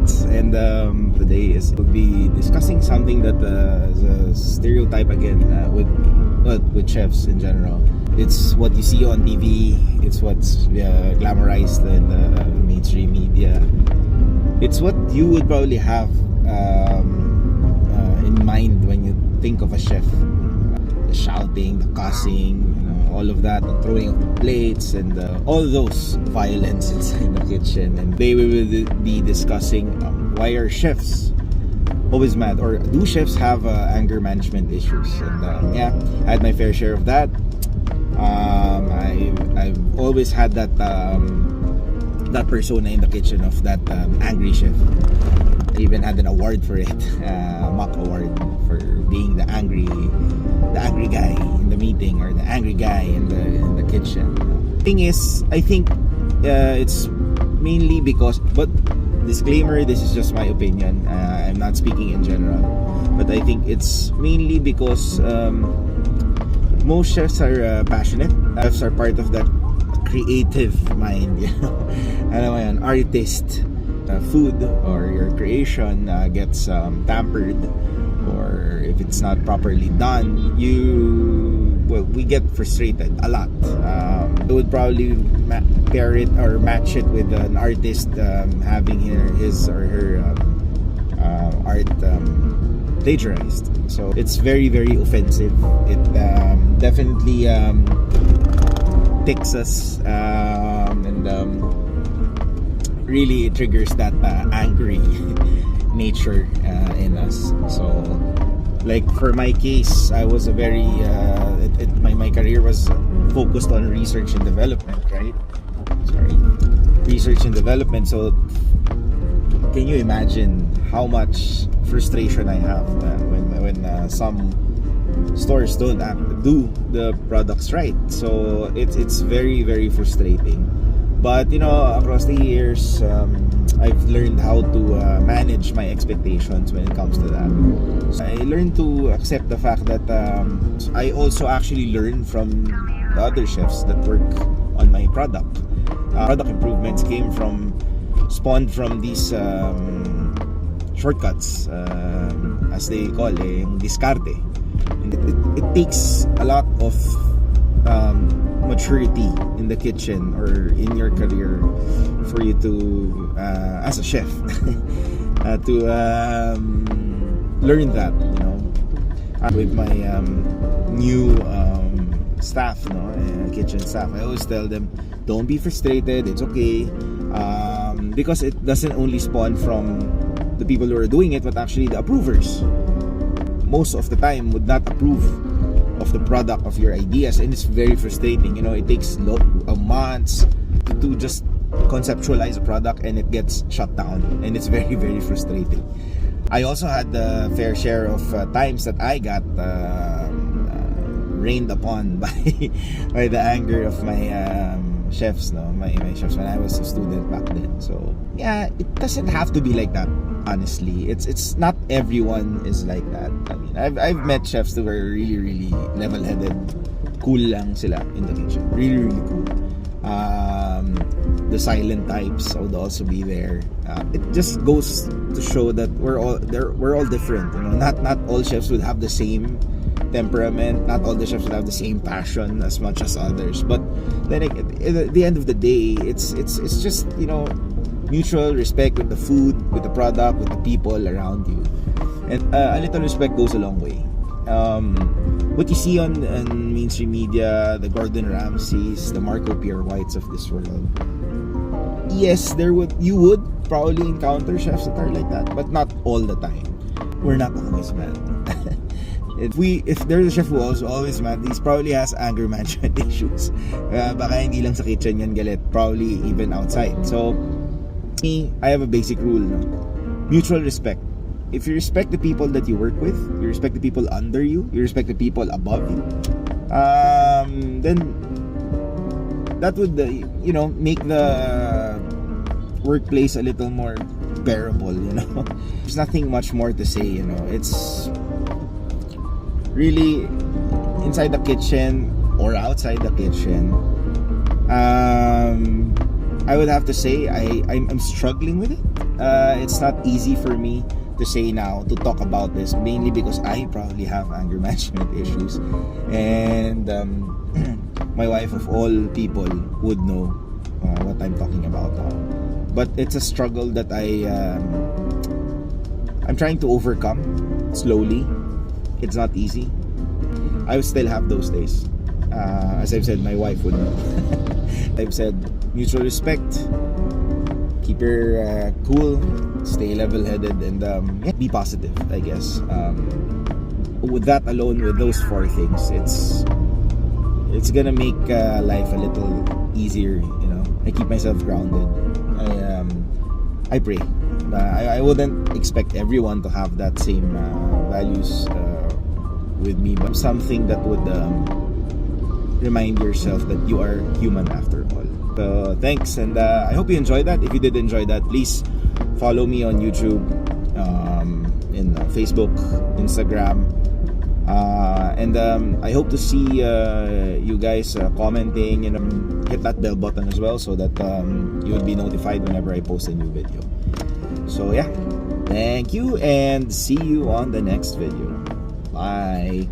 Gets, and today we'll be discussing something that is a stereotype again with chefs in general. It's what you see on TV. It's what's glamorized in the mainstream media. It's what you would probably have in mind when you think of a chef. The shouting, the cussing, all of that, the throwing of the plates, and all those violence inside the kitchen. And today we will be discussing why are chefs always mad, or do chefs have anger management issues? And yeah, I had my fair share of that. I've always had that that persona in the kitchen of that angry chef. I even had an award for it, mock award for being the angry guy in the meeting, or the angry guy in the kitchen. Thing is, I think it's mainly because, but disclaimer, this is just my opinion. I'm not speaking in general, but I think it's mainly because most chefs are passionate. Chefs are part of that creative mind, an artist. Food or your creation gets tampered, or if it's not properly done, we get frustrated a lot. I would probably pair it or match it with an artist having his or her art plagiarized. So it's very, very offensive. It definitely ticks us, and really triggers that angry nature in us. So, like for my case, I was a very my career was focused on research and development, right? Research and development. So, can you imagine how much frustration I have when some stores don't do the products right? So it's very, very frustrating. But across the years, I've learned how to manage my expectations when it comes to that. So I learned to accept the fact that I also actually learn from the other chefs that work on my product. Product improvements spawned from these shortcuts, as they call it, discarte. And it takes a lot of maturity in the kitchen or in your career for you to as a chef to learn that, with my new staff, kitchen staff. I always tell them, don't be frustrated, it's okay, because it doesn't only spawn from the people who are doing it, but actually the approvers most of the time would not approve of the product of your ideas, and it's very frustrating. It takes months to just conceptualize a product, and it gets shut down, and it's very, very frustrating. I also had the fair share of times that I got rained upon by the anger of my chefs, my chefs when I was a student back then. So yeah, it doesn't have to be like that. Honestly, it's not everyone is like that. I mean, I've met chefs who were really, really level-headed, cool lang sila in the kitchen, really, really cool. The silent types would also be there. It just goes to show that we're all different. Not all chefs would have the same temperament. Not all the chefs would have the same passion as much as others. But then at the end of the day, it's just mutual respect with the food, with the product, with the people around you, and a little respect goes a long way. What you see on mainstream media, the Gordon Ramsays, the Marco Pierre Whites of this world, yes, you would probably encounter chefs that are like that, but not all the time. We're not always mad. If there's a chef who also always mad, he probably has anger management issues. Baka hindi lang sa kitchen yan galit, probably even outside. So I have a basic rule, mutual respect. If you respect the people that you work with, you respect the people under you, you respect the people above you, then that would make the workplace a little more bearable. There's nothing much more to say. It's really inside the kitchen or outside the kitchen. I would have to say I'm struggling with it. it's not easy for me to say now, to talk about this, mainly because I probably have anger management issues, and my wife of all people would know what I'm talking about now. But it's a struggle that I'm trying to overcome slowly. It's not easy. I still have those days. As I've said, my wife would know. I've said mutual respect, keep her cool, stay level-headed, and be positive, I guess. With that alone, with those 4 things, it's gonna make life a little easier. You know, I keep myself grounded. I pray. I wouldn't expect everyone to have that same values with me, but something that would remind yourself that you are human after all. So thanks, and I hope you enjoyed that. If you did enjoy that, please follow me on YouTube, in Facebook, Instagram, and I hope to see you guys commenting, and hit that bell button as well, so that you will be notified whenever I post a new video. So yeah, thank you, and see you on the next video. Bye.